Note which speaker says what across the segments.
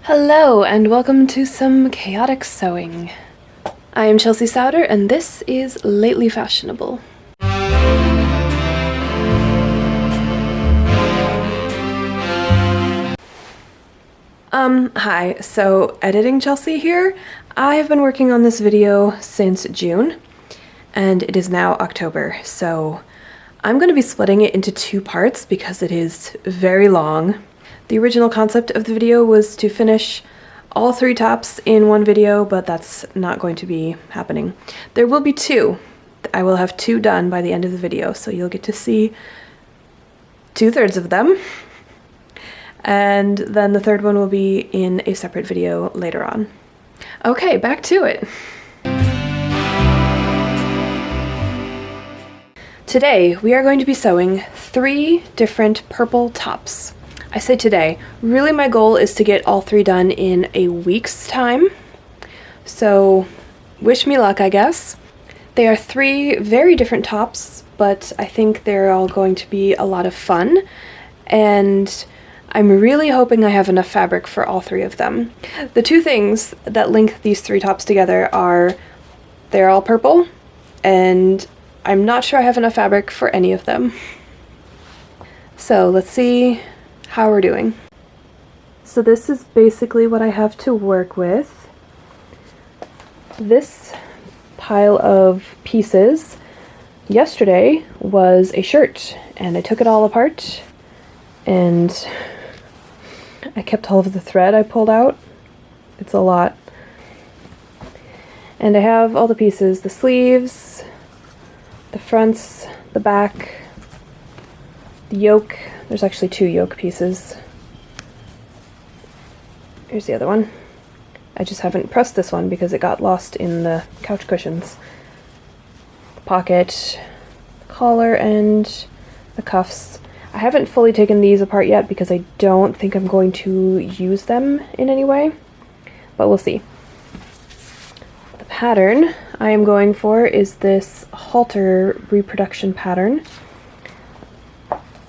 Speaker 1: Hello and welcome to some chaotic sewing. I am Chelsea Souter and this is Lately Fashionable. Hi, so editing Chelsea here. I have been working on this video since June and it is now October, so I'm going to be splitting it into two parts because it is very long. The original concept of the video was to finish all three tops in one video, but that's not going to be happening. There will be two. I will have two done by the end of the video, so you'll get to see 2/3 of them. And then the third one will be in a separate video later on. Okay, back to it. Today, we are going to be sewing 3 different purple tops. I say today, really my goal is to get all 3 done in a week's time. So wish me luck, I guess. They are 3 very different tops, but I think they're all going to be a lot of fun. And I'm really hoping I have enough fabric for all 3 of them. The 2 things that link these 3 tops together are they're all purple, and I'm not sure I have enough fabric for any of them. So let's see how we're doing. So this is basically what I have to work with. This pile of pieces yesterday was a shirt, and I took it all apart and I kept all of the thread I pulled out. It's a lot. And I have all the pieces, the sleeves, the fronts, the back, the yoke. There's actually 2 yoke pieces. Here's the other one. I just haven't pressed this one because it got lost in the couch cushions. The pocket, the collar, and the cuffs. I haven't fully taken these apart yet because I don't think I'm going to use them in any way, but we'll see. The pattern I am going for is this Halter reproduction pattern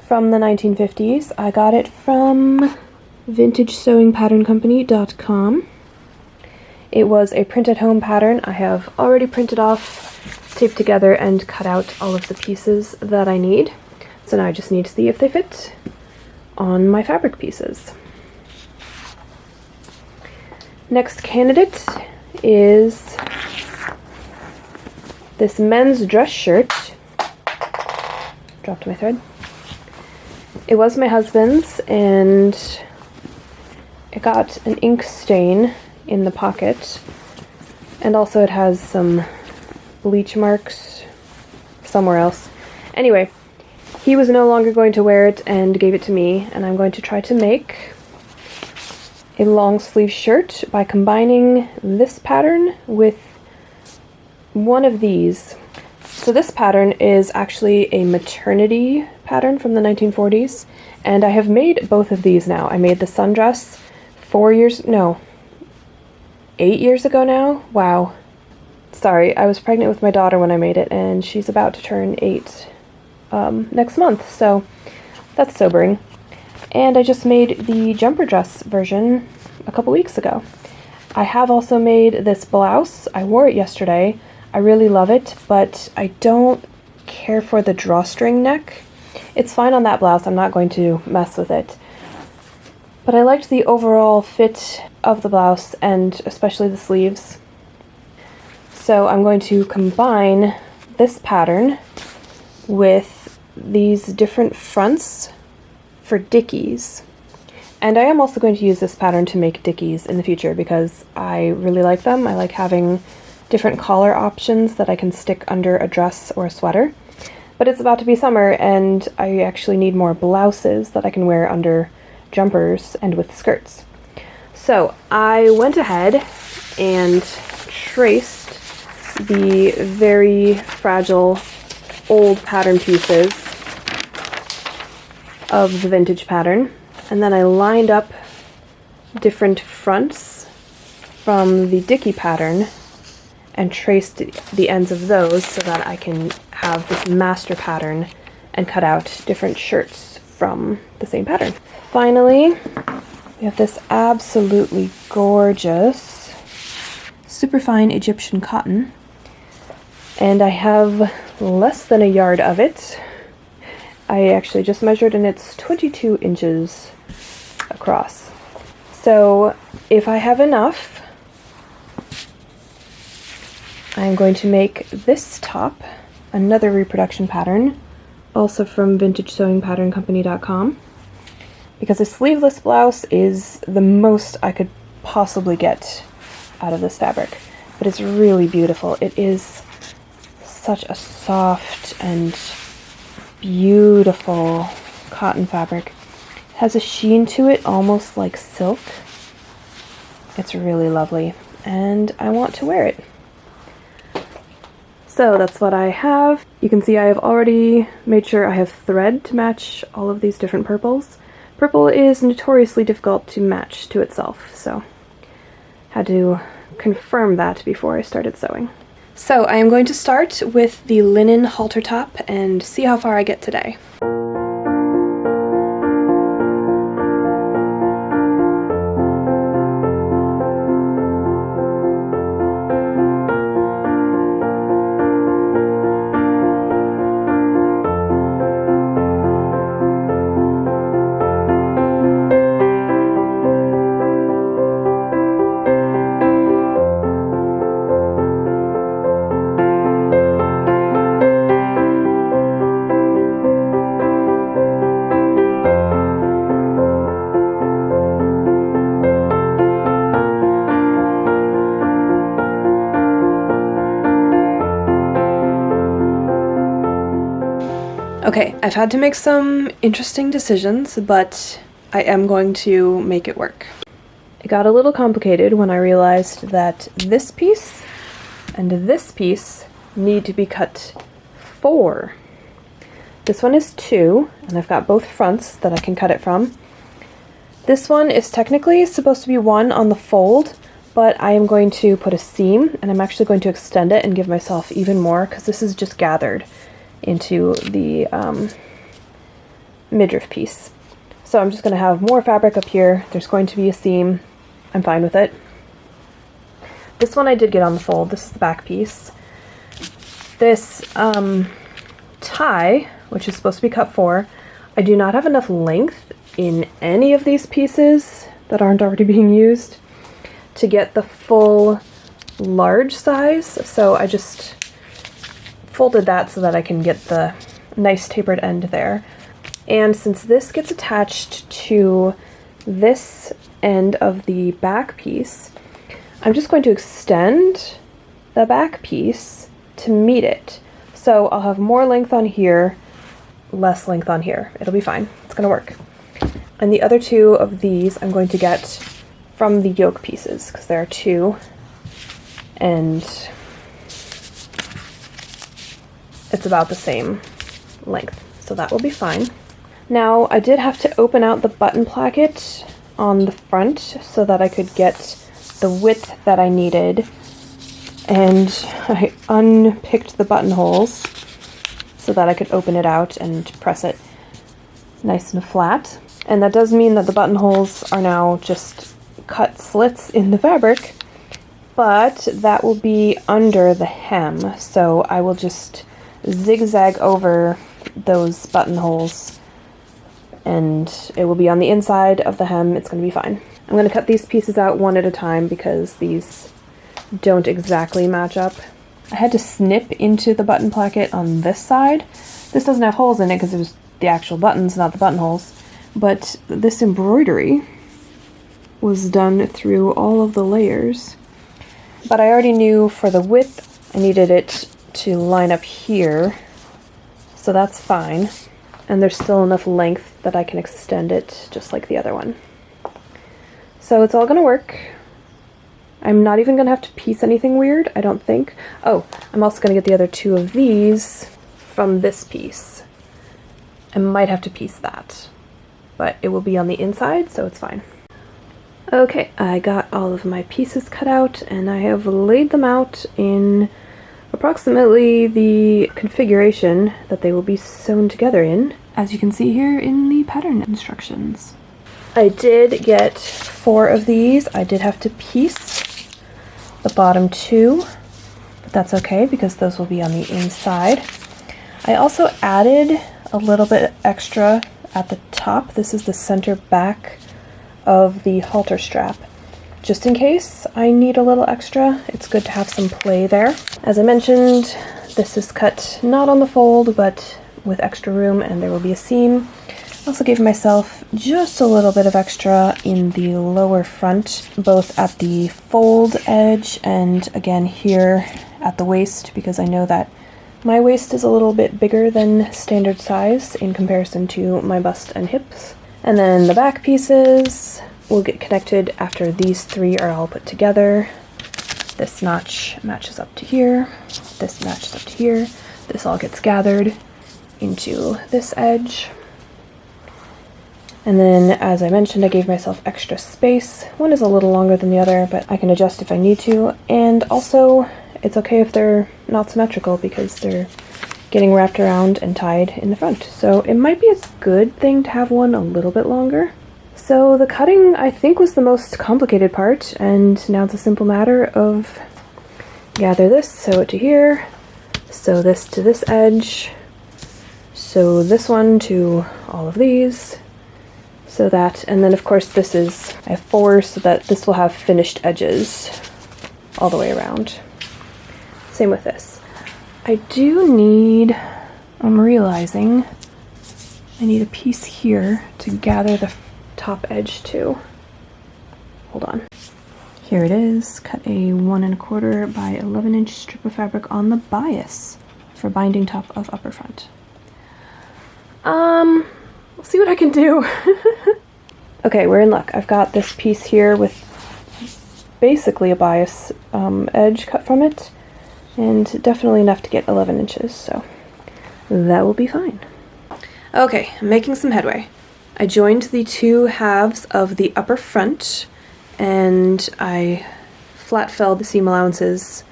Speaker 1: from the 1950s. I got it from vintagesewingpatterncompany.com. It was a print-at-home pattern. I have already printed off, taped together, and cut out all of the pieces that I need. So now I just need to see if they fit on my fabric pieces. Next candidate is this men's dress shirt. Dropped my thread. It was my husband's, and it got an ink stain in the pocket, and also it has some bleach marks somewhere else. Anyway, he was no longer going to wear it and gave it to me, and I'm going to try to make a long sleeve shirt by combining this pattern with one of these. So this pattern is actually a maternity pattern from the 1940s, and I have made both of these now. I made the sundress 8 years ago now. Wow. Sorry, I was pregnant with my daughter when I made it, and she's about to turn 8 next month, so that's sobering. And I just made the jumper dress version a couple weeks ago. I have also made this blouse. I wore it yesterday. I really love it, but I don't care for the drawstring neck. It's fine on that blouse. I'm not going to mess with it. But I liked the overall fit of the blouse, and especially the sleeves. So I'm going to combine this pattern with these different fronts for dickies. And I am also going to use this pattern to make dickies in the future because I really like them. I like having different collar options that I can stick under a dress or a sweater. But it's about to be summer, and I actually need more blouses that I can wear under jumpers and with skirts. So I went ahead and traced the very fragile old pattern pieces of the vintage pattern, and then I lined up different fronts from the Dickie pattern and traced the ends of those so that I can have this master pattern and cut out different shirts from the same pattern. Finally, We have this absolutely gorgeous superfine Egyptian cotton, and I have less than a yard of it. I actually just measured and it's 22 inches across. So if I have enough, I'm going to make this top another reproduction pattern, also from vintagesewingpatterncompany.com, because a sleeveless blouse is the most I could possibly get out of this fabric. But it's really beautiful. It is such a soft and beautiful cotton fabric. It has a sheen to it, almost like silk. It's really lovely, and I want to wear it. So that's what I have. You can see I have already made sure I have thread to match all of these different purples. Purple is notoriously difficult to match to itself, so had to confirm that before I started sewing. So I am going to start with the linen halter top and see how far I get today. Okay, I've had to make some interesting decisions, but I am going to make it work. It got a little complicated when I realized that this piece and this piece need to be cut 4. This one is 2, and I've got both fronts that I can cut it from. This one is technically supposed to be 1 on the fold, but I am going to put a seam, and I'm actually going to extend it and give myself even more, because this is just gathered into the midriff piece. So I'm just going to have more fabric up here. There's going to be a seam. I'm fine with it. This one I did get on the fold. This is the back piece. This tie, which is supposed to be cut 4, I do not have enough length in any of these pieces that aren't already being used to get the full large size, so I just folded that so that I can get the nice tapered end there. And since this gets attached to this end of the back piece, I'm just going to extend the back piece to meet it. So I'll have more length on here, less length on here. It'll be fine. It's gonna work. And the other 2 of these I'm going to get from the yoke pieces, because there are 2, and it's about the same length, so that will be fine. Now, I did have to open out the button placket on the front so that I could get the width that I needed, and I unpicked the buttonholes so that I could open it out and press it nice and flat. And that does mean that the buttonholes are now just cut slits in the fabric, but that will be under the hem, so I will just zigzag over those buttonholes and it will be on the inside of the hem. It's going to be fine. I'm going to cut these pieces out one at a time because these don't exactly match up. I had to snip into the button placket on this side. This doesn't have holes in it because it was the actual buttons, not the buttonholes, but this embroidery was done through all of the layers. But I already knew for the width I needed it to line up here, so that's fine, and there's still enough length that I can extend it just like the other one. So it's all gonna work. I'm not even gonna have to piece anything weird, I don't think. Oh, I'm also gonna get the other 2 of these from this piece. I might have to piece that, but it will be on the inside, so it's fine. Okay, I got all of my pieces cut out, and I have laid them out in approximately the configuration that they will be sewn together in, as you can see here in the pattern instructions. I did get 4 of these. I did have to piece the bottom 2, but that's okay because those will be on the inside. I also added a little bit extra at the top. This is the center back of the halter strap. Just in case I need a little extra, it's good to have some play there. As I mentioned, this is cut not on the fold, but with extra room, and there will be a seam. I also gave myself just a little bit of extra in the lower front, both at the fold edge and again here at the waist, because I know that my waist is a little bit bigger than standard size in comparison to my bust and hips. And then the back pieces will get connected after these 3 are all put together. This notch matches up to here, this matches up to here, this all gets gathered into this edge. And then, as I mentioned, I gave myself extra space. One is a little longer than the other, but I can adjust if I need to. And also, it's okay if they're not symmetrical because they're getting wrapped around and tied in the front. So it might be a good thing to have one a little bit longer. So the cutting, I think, was the most complicated part, and now it's a simple matter of gather this, sew it to here, sew this to this edge, sew this one to all of these, so that, and then of course this is, I have 4 so that this will have finished edges all the way around. Same with this. I do need, I'm realizing, I need a piece here to gather the top edge too. Hold on. Here it is. Cut a 1 1/4 by 11 inch strip of fabric on the bias for binding top of upper front. We'll see what I can do. Okay, we're in luck. I've got this piece here with basically a bias edge cut from it, and definitely enough to get 11 inches, so that will be fine. Okay, I'm making some headway. I joined the 2 halves of the upper front, and I flat felled the seam allowances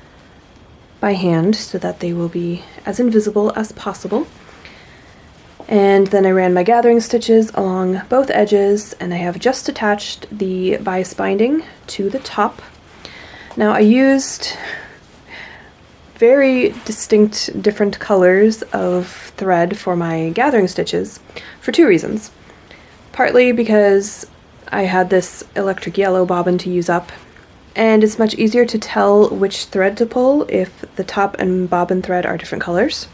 Speaker 1: by hand so that they will be as invisible as possible. And then I ran my gathering stitches along both edges, and I have just attached the bias binding to the top. Now I used very distinct different colors of thread for my gathering stitches for 2 reasons. Partly because I had this electric yellow bobbin to use up, and it's much easier to tell which thread to pull if the top and bobbin thread are different colors,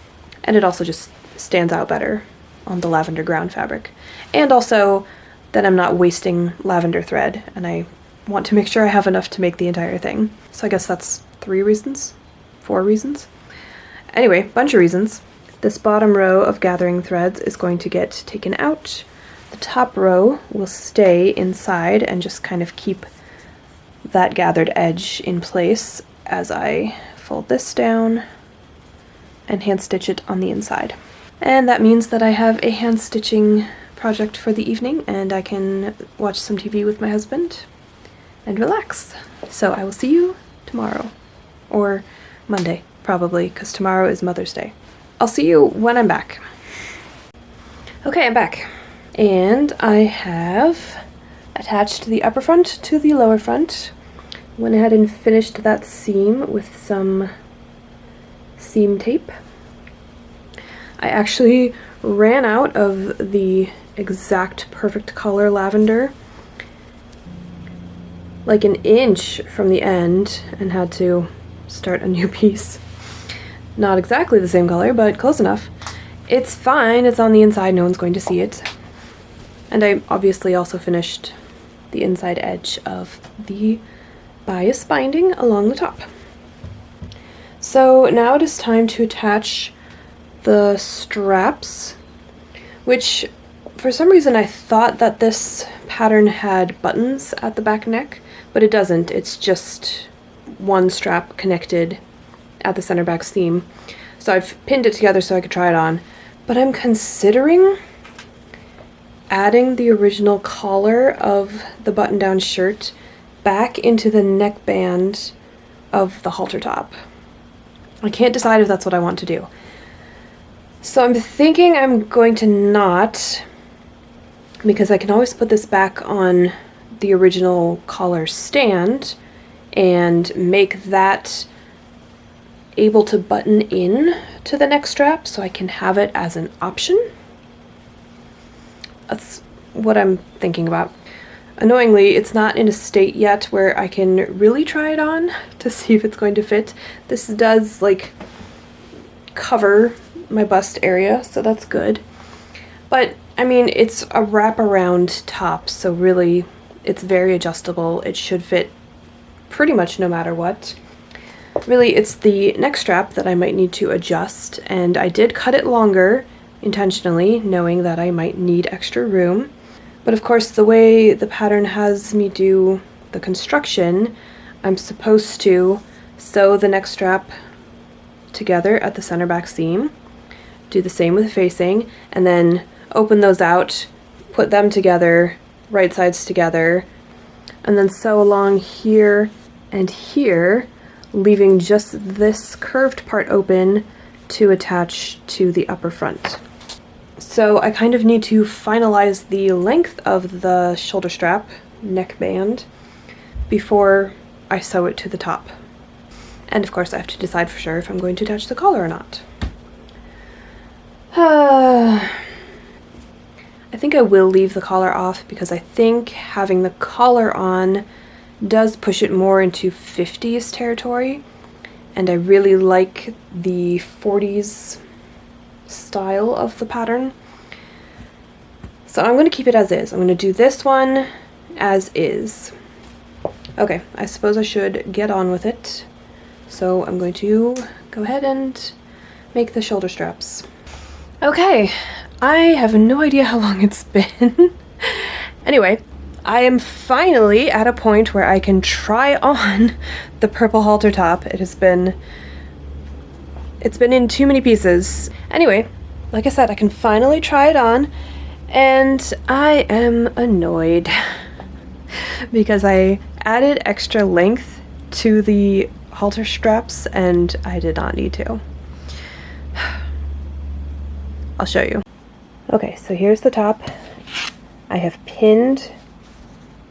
Speaker 1: and it also just stands out better on the lavender ground fabric. And also that I'm not wasting lavender thread, and I want to make sure I have enough to make the entire thing. So I guess that's 3 reasons? 4 reasons? Anyway, bunch of reasons. This bottom row of gathering threads is going to get taken out. The top row will stay inside and just kind of keep that gathered edge in place as I fold this down and hand stitch it on the inside. And that means that I have a hand stitching project for the evening, and I can watch some TV with my husband and relax. So I will see you tomorrow, or Monday probably, because tomorrow is Mother's Day. I'll see you when I'm back. Okay, I'm back. And I have attached the upper front to the lower front. Went ahead and finished that seam with some seam tape. I actually ran out of the exact perfect color lavender like an inch from the end and had to start a new piece. Not exactly the same color, but close enough. It's fine, it's on the inside, no one's going to see it. And I obviously also finished the inside edge of the bias binding along the top. So now it is time to attach the straps, which for some reason I thought that this pattern had buttons at the back neck, but it doesn't. It's just one strap connected at the center back seam. So I've pinned it together so I could try it on, but I'm considering adding the original collar of the button-down shirt back into the neckband of the halter top. I can't decide if that's what I want to do. So I'm thinking I'm going to not because I can always put this back on the original collar stand and make that able to button in to the neck strap so I can have it as an option. That's what I'm thinking about. Annoyingly, it's not in a state yet where I can really try it on to see if it's going to fit. This does like cover my bust area, so that's good. But I mean, it's a wraparound top, so really it's very adjustable. It should fit pretty much no matter what. Really, it's the neck strap that I might need to adjust, and I did cut it longer intentionally, knowing that I might need extra room. But of course, the way the pattern has me do the construction, I'm supposed to sew the neck strap together at the center back seam, do the same with facing, and then open those out, put them together, right sides together, and then sew along here and here, leaving just this curved part open to attach to the upper front. So I kind of need to finalize the length of the shoulder strap neckband before I sew it to the top. And of course I have to decide for sure if I'm going to attach the collar or not. I think I will leave the collar off because I think having the collar on does push it more into 50s territory, and I really like the 40s style of the pattern. So I'm going to keep it as is. I'm going to do this one as is. Okay, I suppose I should get on with it. So I'm going to go ahead and make the shoulder straps. Okay, I have no idea how long it's been. Anyway, I am finally at a point where I can try on the purple halter top. It's been in too many pieces. Anyway, like I said, I can finally try it on, and I am annoyed because I added extra length to the halter straps and I did not need to. I'll show you. Okay, so here's the top. I have pinned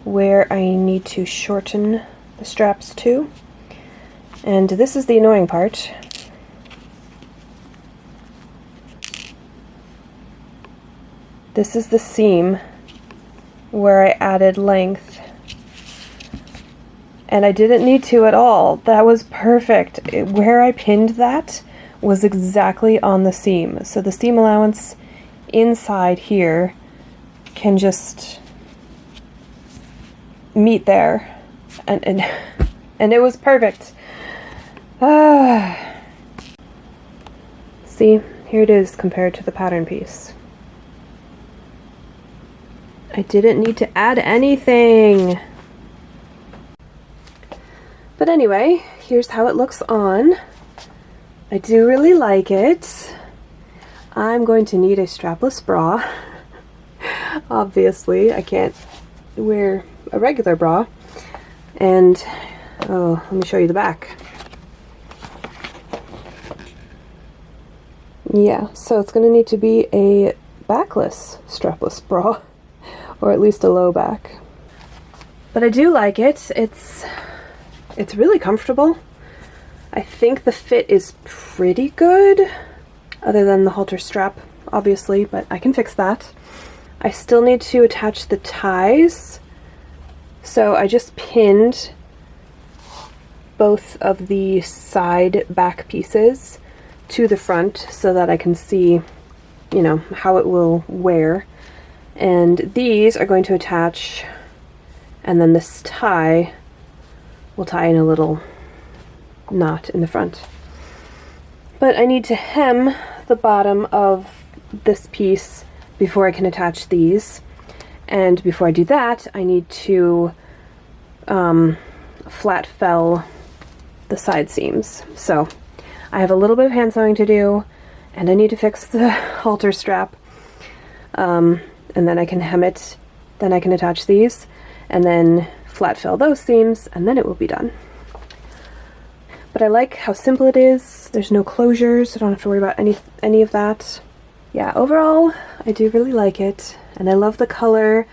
Speaker 1: where I need to shorten the straps to, and this is the annoying part. This is the seam where I added length, and I didn't need to at all. That was perfect. Where I pinned that was exactly on the seam. So the seam allowance inside here can just meet there, and it was perfect. See, here it is compared to the pattern piece. I didn't need to add anything. But anyway, here's how it looks on. I do really like it. I'm going to need a strapless bra. Obviously, I can't wear a regular bra. And, oh, let me show you the back. Yeah, so it's going to need to be a backless strapless bra, or at least a low back. But I do like it. It's really comfortable. I think the fit is pretty good, other than the halter strap, obviously, but I can fix that. I still need to attach the ties, so I just pinned both of the side back pieces to the front so that I can see, you know, how it will wear. And these are going to attach, and then this tie will tie in a little knot in the front. But I need to hem the bottom of this piece before I can attach these. And before I do that, I need to flat fell the side seams. So I have a little bit of hand sewing to do, and I need to fix the halter strap. And then I can hem it, then I can attach these, and then flat fill those seams, and then it will be done. But I like how simple it is. There's no closures, I don't have to worry about any of that. Yeah, overall, I do really like it, and I love the color.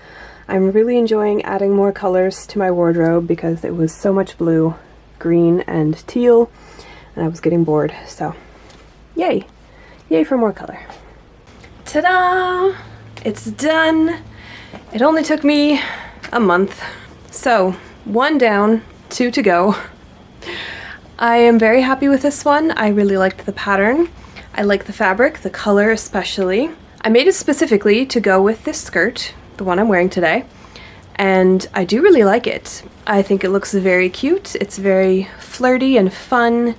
Speaker 1: I'm really enjoying adding more colors to my wardrobe because it was so much blue, green, and teal, and I was getting bored, so yay! Yay for more color. Ta-da! It's done! It only took me a month. So, 1 down, 2 to go. I am very happy with this one. I really liked the pattern. I like the fabric, the color especially. I made it specifically to go with this skirt, the one I'm wearing today, and I do really like it. I think it looks very cute. It's very flirty and fun,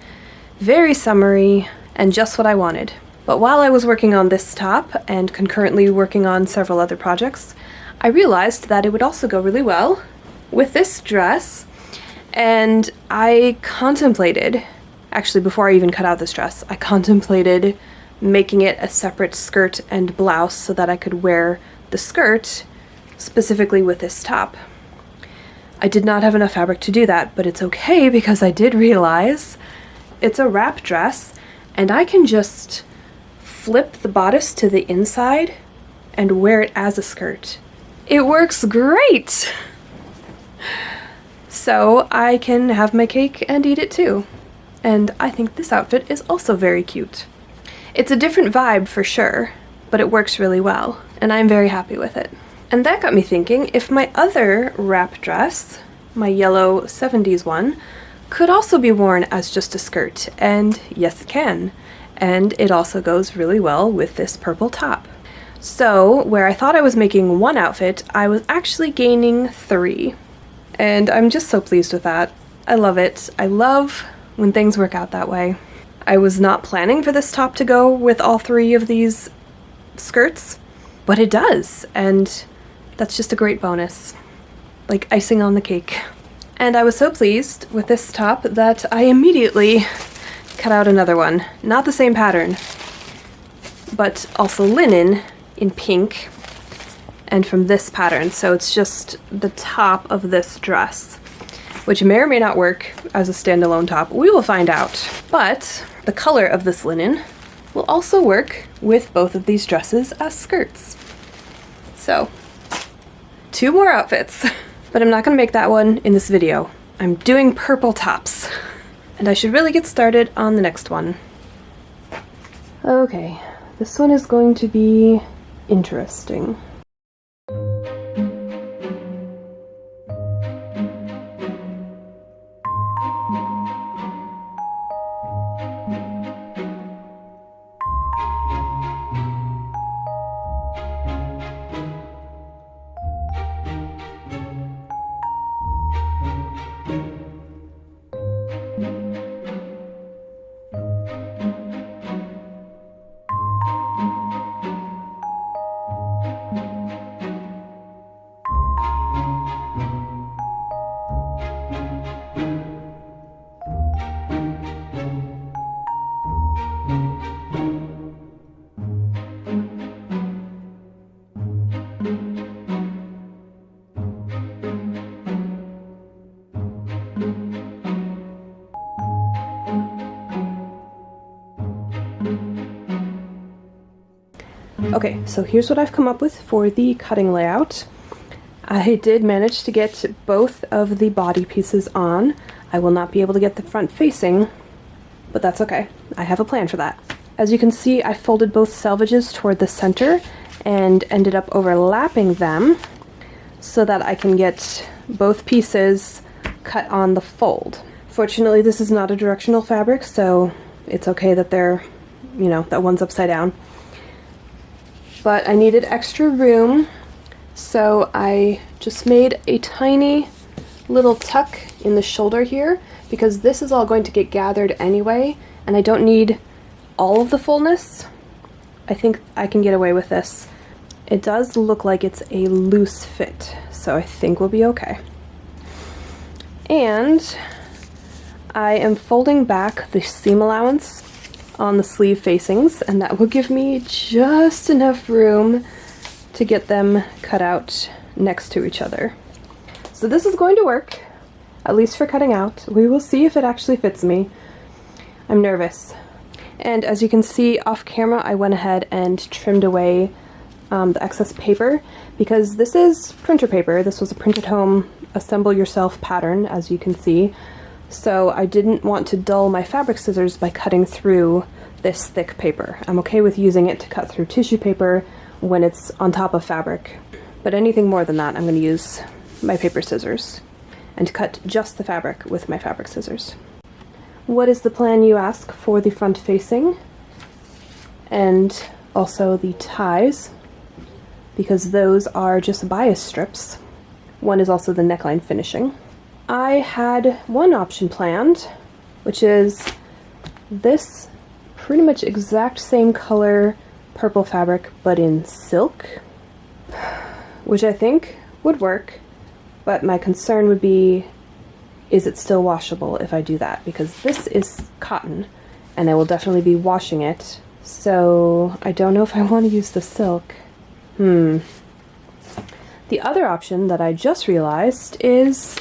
Speaker 1: very summery, and just what I wanted. But while I was working on this top and concurrently working on several other projects, I realized that it would also go really well with this dress, and I contemplated, actually before I even cut out this dress, I contemplated making it a separate skirt and blouse so that I could wear the skirt specifically with this top. I did not have enough fabric to do that, but it's okay because I did realize it's a wrap dress and I can just flip the bodice to the inside and wear it as a skirt. It works great! So I can have my cake and eat it too. And I think this outfit is also very cute. It's a different vibe for sure, but it works really well, and I'm very happy with it. And that got me thinking if my other wrap dress, my yellow 70s one, could also be worn as just a skirt, and yes it can. And it also goes really well with this purple top. So, where I thought I was making 1 outfit, I was actually gaining 3. And I'm just so pleased with that. I love it. I love when things work out that way. I was not planning for this top to go with all 3 of these skirts, but it does, and that's just a great bonus. Like icing on the cake. And I was so pleased with this top that I immediately cut out another one. Not the same pattern, but also linen in pink, and from this pattern, so it's just the top of this dress, which may or may not work as a standalone top. We will find out. But the color of this linen will also work with both of these dresses as skirts. So, 2 more outfits. But I'm not gonna make that one in this video. I'm doing purple tops. And I should really get started on the next one. Okay, this one is going to be interesting. Okay, so here's what I've come up with for the cutting layout. I did manage to get both of the body pieces on. I will not be able to get the front facing, but that's okay. I have a plan for that. As you can see, I folded both selvages toward the center and ended up overlapping them so that I can get both pieces cut on the fold. Fortunately, this is not a directional fabric, so it's okay that they're, you know, that one's upside down. But I needed extra room, so I just made a tiny little tuck in the shoulder here because this is all going to get gathered anyway, and I don't need all of the fullness. I think I can get away with this. It does look like it's a loose fit, so I think we'll be okay. And I am folding back the seam allowance on the sleeve facings, and that will give me just enough room to get them cut out next to each other. So this is going to work, at least for cutting out. We will see if it actually fits me. I'm nervous. And as you can see off camera, I went ahead and trimmed away the excess paper, because this is printer paper. This was a print at home, assemble yourself pattern, as you can see. So I didn't want to dull my fabric scissors by cutting through this thick paper. I'm okay with using it to cut through tissue paper when it's on top of fabric, but anything more than that, I'm going to use my paper scissors and cut just the fabric with my fabric scissors. What is the plan, you ask, for the front facing and also the ties, because those are just bias strips. One is also the neckline finishing. I had one option planned, which is this pretty much exact same color purple fabric but in silk, which I think would work, but my concern would be, is it still washable if I do that? Because this is cotton and I will definitely be washing it, so I don't know if I want to use the silk. The other option that I just realized is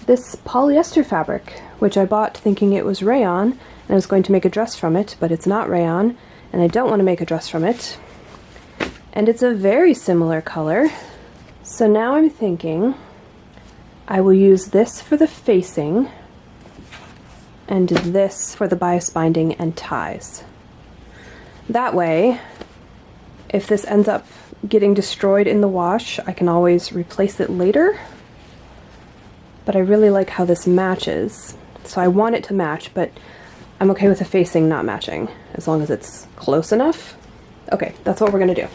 Speaker 1: this polyester fabric, which I bought thinking it was rayon, and I was going to make a dress from it, but it's not rayon, and I don't want to make a dress from it. And it's a very similar color. So now I'm thinking I will use this for the facing and this for the bias binding and ties. That way, if this ends up getting destroyed in the wash, I can always replace it later. But I really like how this matches. So I want it to match, but I'm okay with the facing not matching, as long as it's close enough. Okay, that's what we're gonna do.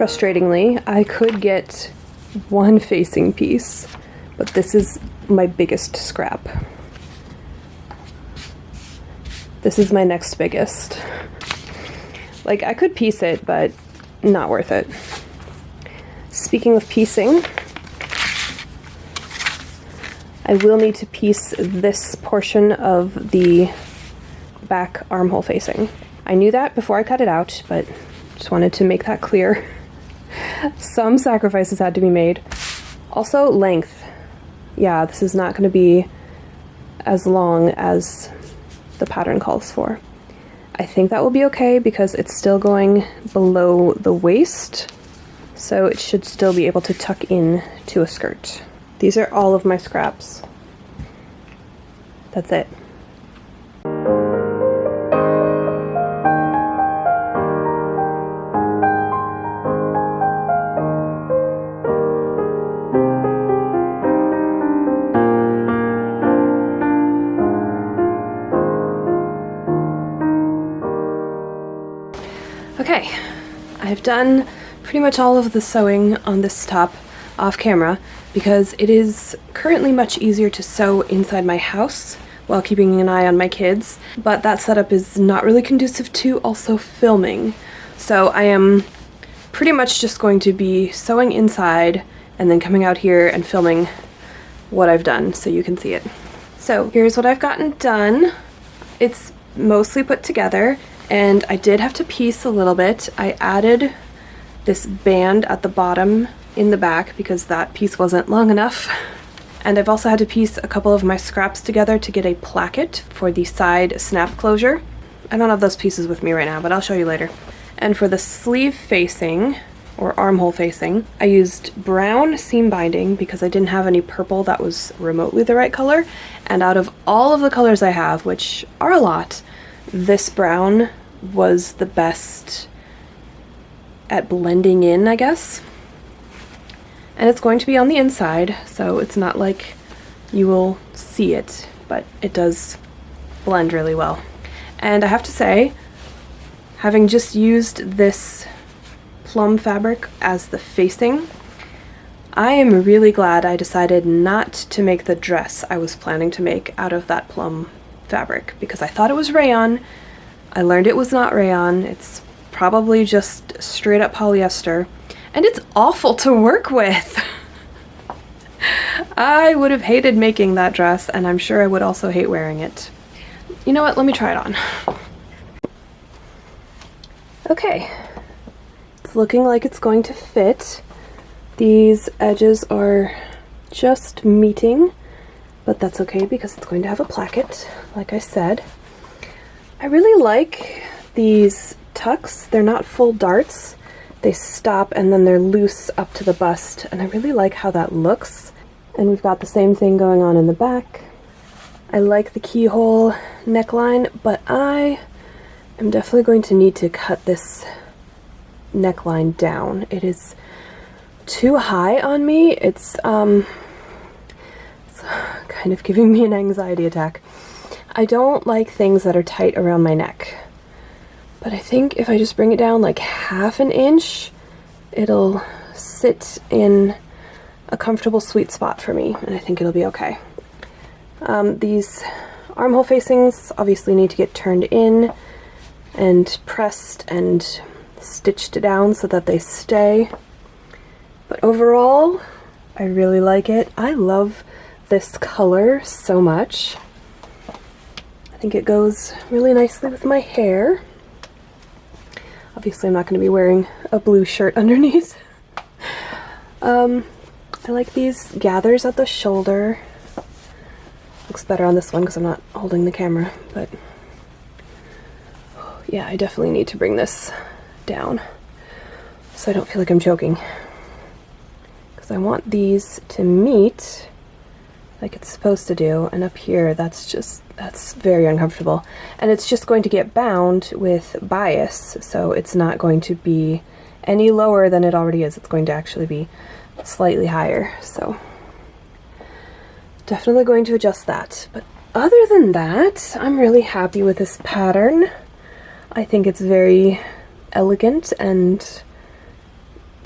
Speaker 1: Frustratingly, I could get one facing piece, but this is my biggest scrap. This is my next biggest. Like, I could piece it, but not worth it. Speaking of piecing, I will need to piece this portion of the back armhole facing. I knew that before I cut it out, but just wanted to make that clear. Some sacrifices had to be made. Also, length. Yeah, this is not going to be as long as the pattern calls for. I think that will be okay because it's still going below the waist, so it should still be able to tuck in to a skirt. These are all of my scraps. That's it. Okay, I've done pretty much all of the sewing on this top off camera because it is currently much easier to sew inside my house while keeping an eye on my kids, but that setup is not really conducive to also filming. So I am pretty much just going to be sewing inside and then coming out here and filming what I've done so you can see it. So here's what I've gotten done. It's mostly put together, and I did have to piece a little bit. I added this band at the bottom in the back because that piece wasn't long enough. And I've also had to piece a couple of my scraps together to get a placket for the side snap closure. I don't have those pieces with me right now, but I'll show you later. And for the sleeve facing, or armhole facing, I used brown seam binding because I didn't have any purple that was remotely the right color. And out of all of the colors I have, which are a lot, this brown was the best at blending in, I guess. And it's going to be on the inside, so it's not like you will see it, but it does blend really well. And I have to say, having just used this plum fabric as the facing, I am really glad I decided not to make the dress I was planning to make out of that plum fabric, because I thought it was rayon. I learned it was not rayon. It's probably just straight up polyester, and it's awful to work with. I would have hated making that dress, and I'm sure I would also hate wearing it. You know what, let me try it on. Okay, it's looking like it's going to fit. These edges are just meeting, but that's okay because it's going to have a placket, like I said. I really like these tucks. They're not full darts. They stop and then they're loose up to the bust, and I really like how that looks. And we've got the same thing going on in the back. I like the keyhole neckline, but I am definitely going to need to cut this neckline down. It is too high on me. It's kind of giving me an anxiety attack. I don't like things that are tight around my neck, but I think if I just bring it down like half an inch, it'll sit in a comfortable sweet spot for me, and I think it'll be okay. These armhole facings obviously need to get turned in and pressed and stitched down so that they stay. But overall, I really like it. I love this color so much. I think it goes really nicely with my hair. Obviously, I'm not going to be wearing a blue shirt underneath. I like these gathers at the shoulder. Looks better on this one because I'm not holding the camera, but yeah, I definitely need to bring this down so I don't feel like I'm choking. Because I want these to meet like it's supposed to do, and up here that's very uncomfortable. And it's just going to get bound with bias, so it's not going to be any lower than it already is. It's going to actually be slightly higher, so definitely going to adjust that. But other than that, I'm really happy with this pattern. I think it's very elegant and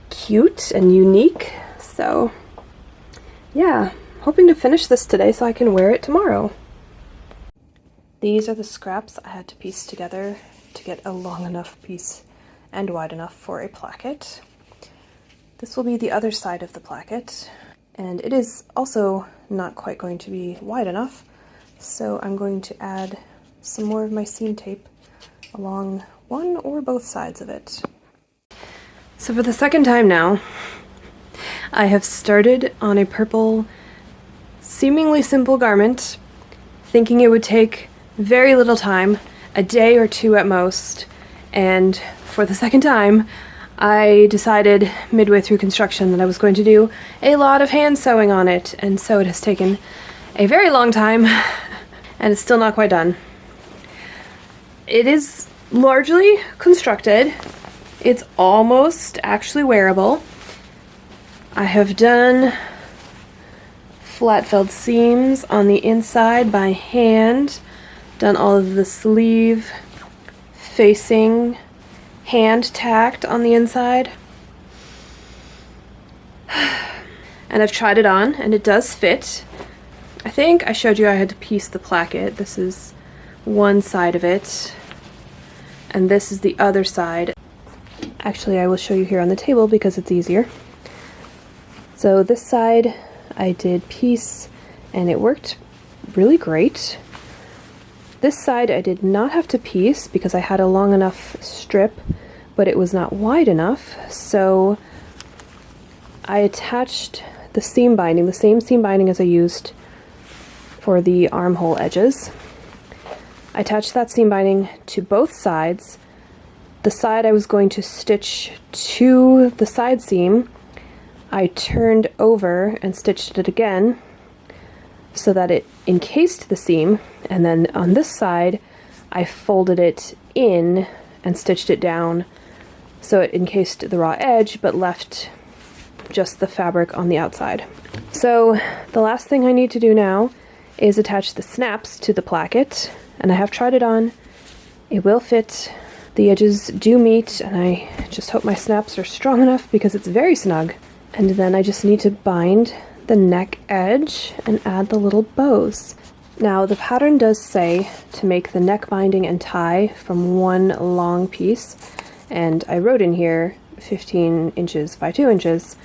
Speaker 1: cute and unique, so yeah, hoping to finish this today so I can wear it tomorrow. These are the scraps I had to piece together to get a long enough piece and wide enough for a placket. This will be the other side of the placket, and it is also not quite going to be wide enough, so I'm going to add some more of my seam tape along one or both sides of it. So for the second time now, I have started on a purple, seemingly simple garment, thinking it would take very little time, a day or two at most, and for the second time, I decided midway through construction that I was going to do a lot of hand sewing on it, and so it has taken a very long time, and it's still not quite done. It is largely constructed. It's almost actually wearable. I have done flat felled seams on the inside by hand, done all of the sleeve facing hand tacked on the inside. And I've tried it on, and it does fit. I think I showed you I had to piece the placket. This is one side of it, and this is the other side. Actually, I will show you here on the table because it's easier. So this side I did piece, and it worked really great. This side I did not have to piece because I had a long enough strip, but it was not wide enough, so I attached the seam binding, the same seam binding as I used for the armhole edges. I attached that seam binding to both sides. The side I was going to stitch to the side seam, I turned over and stitched it again so that it encased the seam, and then on this side I folded it in and stitched it down so it encased the raw edge but left just the fabric on the outside. So the last thing I need to do now is attach the snaps to the placket, and I have tried it on. It will fit. The edges do meet, and I just hope my snaps are strong enough because it's very snug. And then I just need to bind the neck edge and add the little bows. Now the pattern does say to make the neck binding and tie from one long piece, and I wrote in here 15 inches by 2 inches.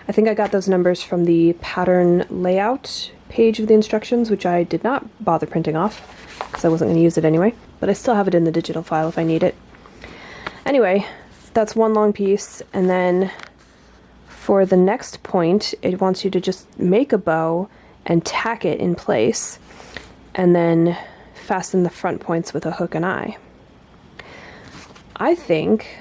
Speaker 1: I think I got those numbers from the pattern layout page of the instructions, which I did not bother printing off because I wasn't going to use it anyway, but I still have it in the digital file if I need it. Anyway, that's one long piece, and then for the next point, it wants you to just make a bow and tack it in place, and then fasten the front points with a hook and eye. I think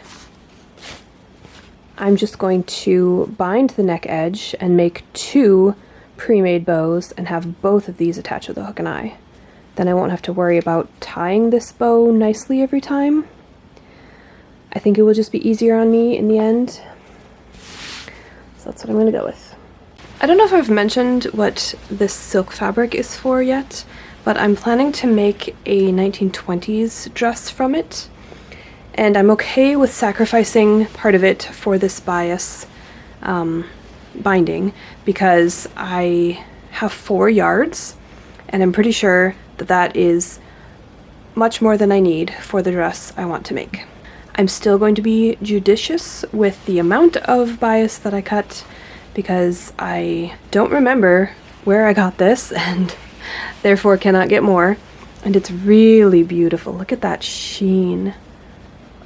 Speaker 1: I'm just going to bind the neck edge and make 2 pre-made bows and have both of these attached with a hook and eye. Then I won't have to worry about tying this bow nicely every time. I think it will just be easier on me in the end. So that's what I'm going to go with. I don't know if I've mentioned what this silk fabric is for yet, but I'm planning to make a 1920s dress from it. And I'm okay with sacrificing part of it for this bias binding because I have 4 yards, and I'm pretty sure that that is much more than I need for the dress I want to make. I'm still going to be judicious with the amount of bias that I cut because I don't remember where I got this and therefore cannot get more. And it's really beautiful. Look at that sheen.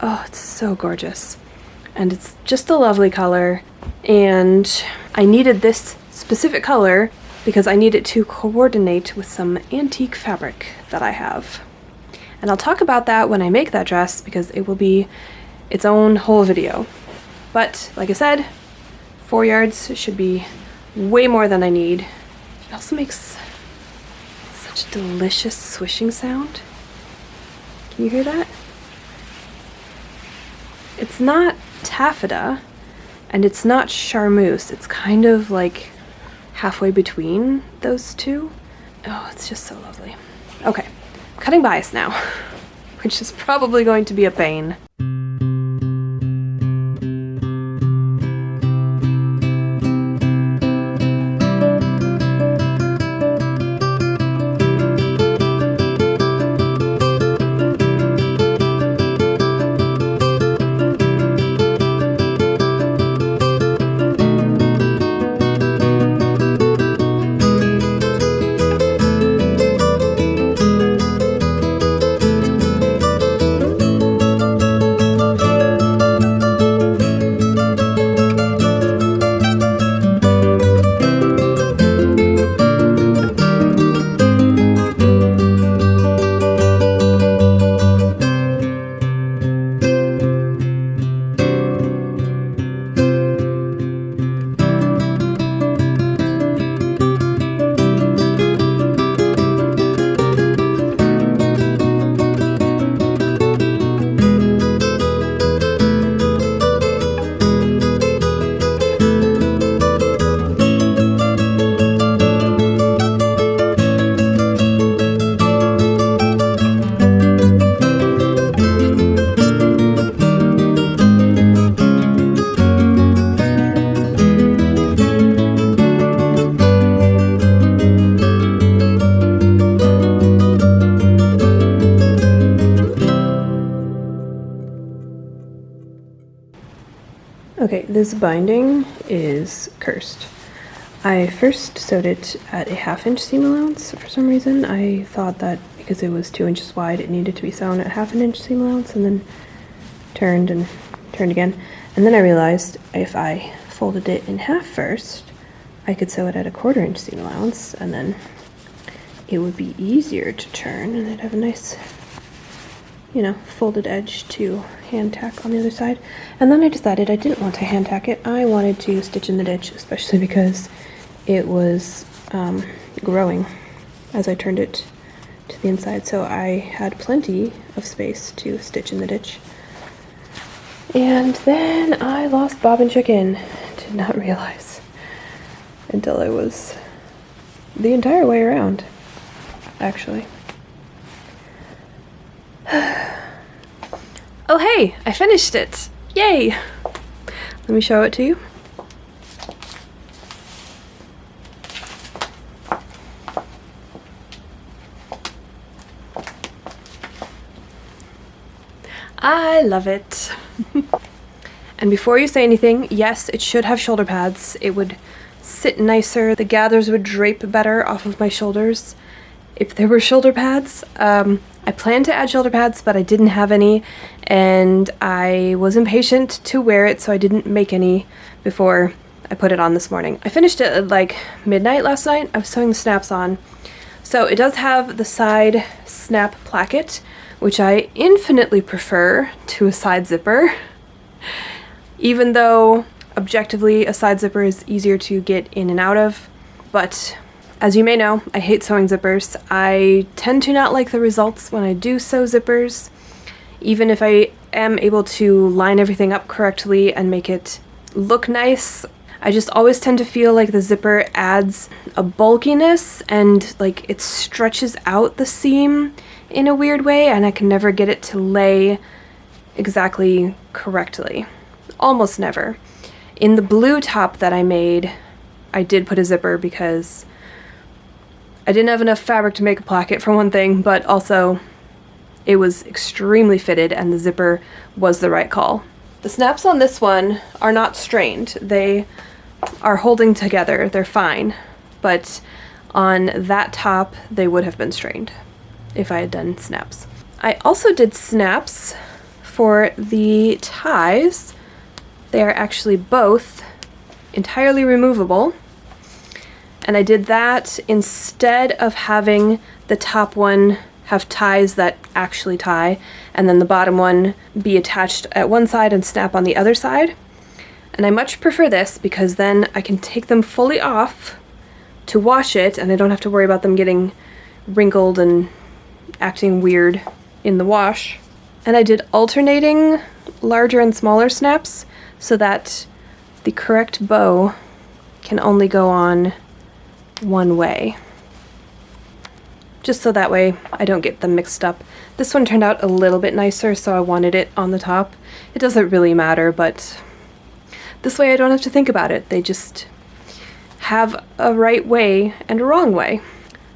Speaker 1: Oh, it's so gorgeous. And it's just a lovely color. And I needed this specific color because I need it to coordinate with some antique fabric that I have. And I'll talk about that when I make that dress because it will be its own whole video. But like I said, 4 yards should be way more than I need. It also makes such a delicious swishing sound. Can you hear that? It's not taffeta and it's not charmeuse. It's kind of like halfway between those two. Oh, it's just so lovely. Okay, I'm cutting bias now, which is probably going to be a pain. Okay, this binding is cursed. I first sewed it at a 1/2 inch seam allowance for some reason. I thought that because it was 2 inches wide it needed to be sewn at 1/2 inch seam allowance, and then turned and turned again. And then I realized if I folded it in half first, I could sew it at a 1/4 inch seam allowance, and then it would be easier to turn and it'd have a nice, you know, folded edge to hand tack on the other side. And then I decided I didn't want to hand tack it. I wanted to stitch in the ditch, especially because it was growing as I turned it to the inside, so I had plenty of space to stitch in the ditch. And then I lost Bob and Chicken. Did not realize until I was the entire way around, actually. Oh hey, I finished it! Yay! Let me show it to you. I love it. And before you say anything, yes, it should have shoulder pads. It would sit nicer. The gathers would drape better off of my shoulders if there were shoulder pads. I planned to add shoulder pads, but I didn't have any, and I was impatient to wear it, so I didn't make any before I put it on this morning. I finished it at like midnight last night. I was sewing the snaps on. So it does have the side snap placket, which I infinitely prefer to a side zipper, even though objectively a side zipper is easier to get in and out of. But as you may know, I hate sewing zippers. I tend to not like the results when I do sew zippers, even if I am able to line everything up correctly and make it look nice. I just always tend to feel like the zipper adds a bulkiness and like it stretches out the seam in a weird way, and I can never get it to lay exactly correctly. Almost never. In the blue top that I made, I did put a zipper because I didn't have enough fabric to make a placket for one thing, but also it was extremely fitted and the zipper was the right call. The snaps on this one are not strained. They are holding together. They're fine. But on that top, they would have been strained if I had done snaps. I also did snaps for the ties. They are actually both entirely removable. And I did that instead of having the top one have ties that actually tie, and then the bottom one be attached at one side and snap on the other side. And I much prefer this because then I can take them fully off to wash it, and I don't have to worry about them getting wrinkled and acting weird in the wash. And I did alternating larger and smaller snaps so that the correct bow can only go on one way, just so that way I don't get them mixed up. This one turned out a little bit nicer, so I wanted it on the top. It doesn't really matter, but this way I don't have to think about it. They just have a right way and a wrong way.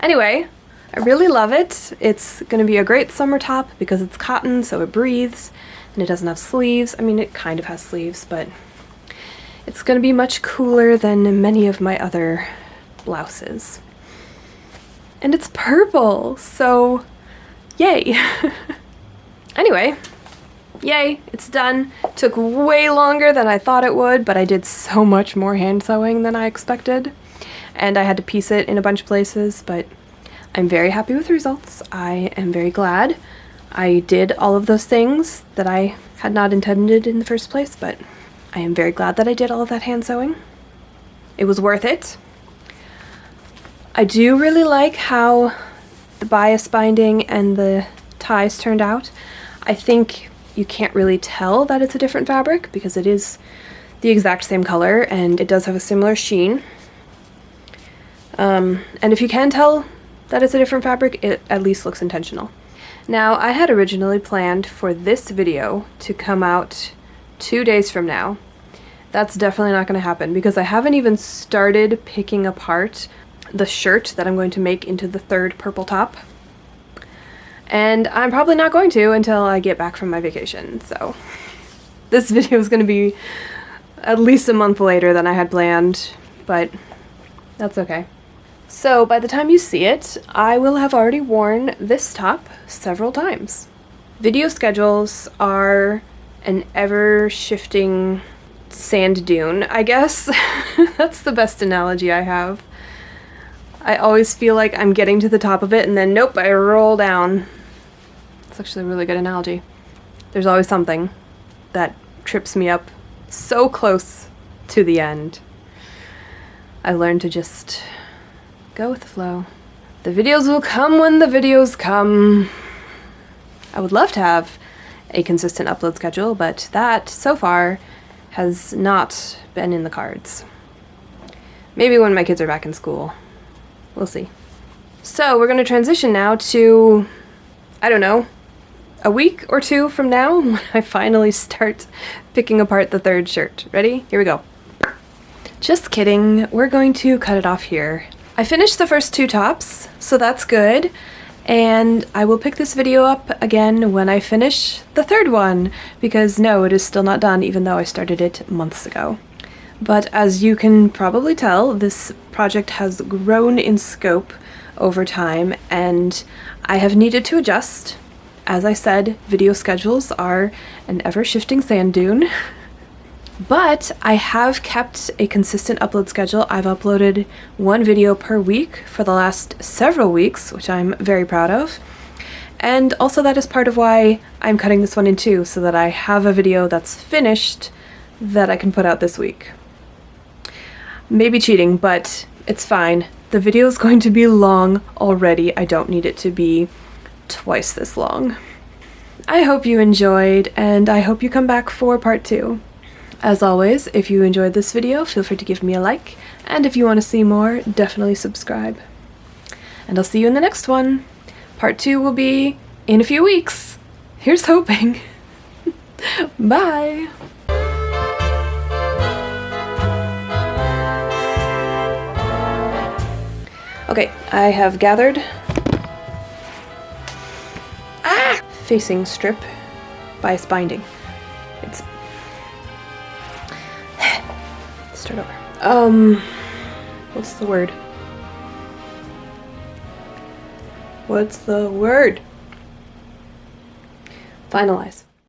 Speaker 1: Anyway, I really love it. It's gonna be a great summer top because it's cotton, so it breathes, and it doesn't have sleeves. I mean, it kind of has sleeves, but it's gonna be much cooler than many of my other blouses. And it's purple, so yay. Anyway, yay, it's done. Took way longer than I thought it would, but I did so much more hand sewing than I expected. And I had to piece it in a bunch of places, but I'm very happy with the results. I am very glad I did all of those things that I had not intended in the first place, but I am very glad that I did all of that hand sewing. It was worth it. I do really like how the bias binding and the ties turned out. I think you can't really tell that it's a different fabric because it is the exact same color and it does have a similar sheen. And if you can tell that it's a different fabric, it at least looks intentional. Now, I had originally planned for this video to come out 2 days from now. That's definitely not going to happen because I haven't even started picking apart the shirt that I'm going to make into the third purple top. And I'm probably not going to until I get back from my vacation, so this video is going to be at least a month later than I had planned, but that's okay. So by the time you see it, I will have already worn this top several times. Video schedules are an ever-shifting sand dune, I guess. That's the best analogy I have. I always feel like I'm getting to the top of it and then nope, I roll down. It's actually a really good analogy. There's always something that trips me up so close to the end. I learned to just go with the flow. The videos will come when the videos come. I would love to have a consistent upload schedule, but that, so far, has not been in the cards. Maybe when my kids are back in school. We'll see. So we're going to transition now to, I don't know, a week or two from now when I finally start picking apart the third shirt. Ready? Here we go. Just kidding. We're going to cut it off here. I finished the first two tops, so that's good. and I will pick this video up again when I finish the third one, because no, it is still not done even though I started it months ago. But as you can probably tell, this project has grown in scope over time and I have needed to adjust. As I said, video schedules are an ever-shifting sand dune. But I have kept a consistent upload schedule. I've uploaded one video per week for the last several weeks, which I'm very proud of. And also that is part of why I'm cutting this one in two, so that I have a video that's finished that I can put out this week. Maybe cheating, but it's fine. The video is going to be long already. I don't need it to be twice this long. I hope you enjoyed, and I hope you come back for part 2. As always, if you enjoyed this video, feel free to give me a like, and if you want to see more, definitely subscribe. And I'll see you in the next one. Part 2 will be in a few weeks. Here's hoping. Bye! Okay, I have gathered facing strip bias binding. It's start over. What's the word? What's the word? Finalize.